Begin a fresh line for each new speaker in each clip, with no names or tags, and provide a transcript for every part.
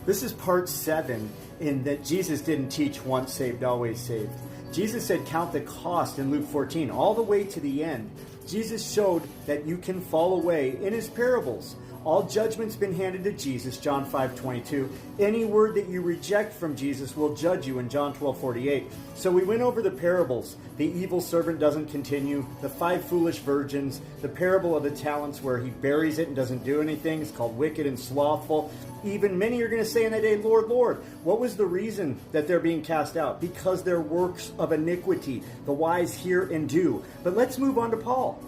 This is part 7 in that Jesus didn't teach once saved, always saved. Jesus said count the cost in Luke 14, all the way to the end. Jesus showed that you can fall away in his parables. All judgment's been handed to Jesus, John 5:22. Any word that you reject from Jesus will judge you in John 12:48. So we went over the parables. The evil servant doesn't continue, the 5 foolish virgins, the parable of the talents where he buries it and doesn't do anything. It's called wicked and slothful. Even many are going to say in that day, Lord, Lord. What was the reason that they're being cast out? Because they're works of iniquity. The wise hear and do. But let's move on to Paul.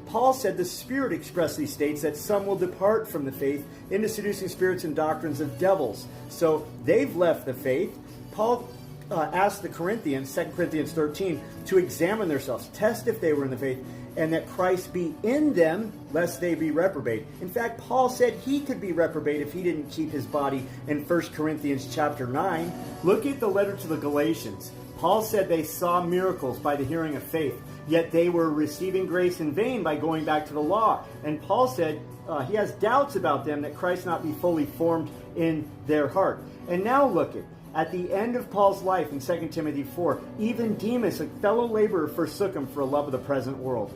Paul said the Spirit expressly states that some will depart from the faith into seducing spirits and doctrines of devils. So they've left the faith. Paul asked the Corinthians, 2 Corinthians 13, to examine themselves, test if they were in the faith, and that Christ be in them, lest they be reprobate. In fact, Paul said he could be reprobate if he didn't keep his body in 1 Corinthians chapter 9. Look at the letter to the Galatians. Paul said they saw miracles by the hearing of faith, yet they were receiving grace in vain by going back to the law. And Paul said he has doubts about them that Christ not be fully formed in their heart. And now look at the end of Paul's life in 2 Timothy 4, even Demas, a fellow laborer, forsook him for love of the present world.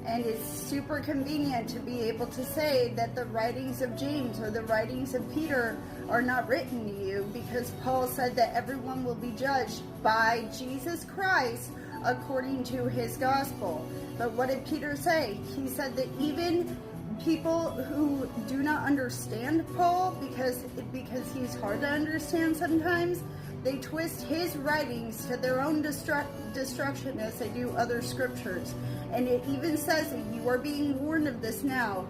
And it's super convenient to be able to say that the writings of James or the writings of Peter are not written to you, because Paul said that everyone will be judged by Jesus Christ according to his gospel. But what did Peter say? He said that even people who do not understand Paul, because he's hard to understand sometimes, they twist his writings to their own destruction as they do other scriptures. And it even says that you are being warned of this now,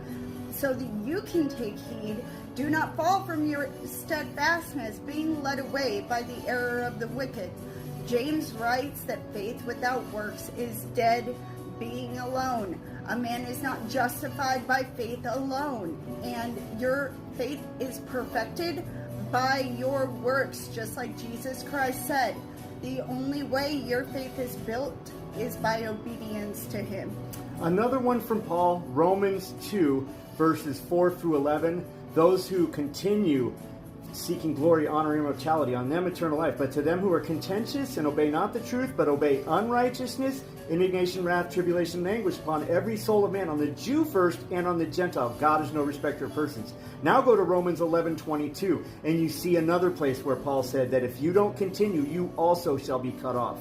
so that you can take heed. Do not fall from your steadfastness, being led away by the error of the wicked. James writes that faith without works is dead, being alone. A man is not justified by faith alone, and your faith is perfected by your works, just like Jesus Christ said. The only way your faith is built is by obedience to him.
Another one from Paul, Romans 2, verses 4 through 11. Those who continue seeking glory, honor, and immortality, on them eternal life. But to them who are contentious and obey not the truth, but obey unrighteousness, indignation, wrath, tribulation, and anguish upon every soul of man, on the Jew first and on the Gentile. God is no respecter of persons. Now go to Romans 11:22, and you see another place where Paul said that if you don't continue, you also shall be cut off.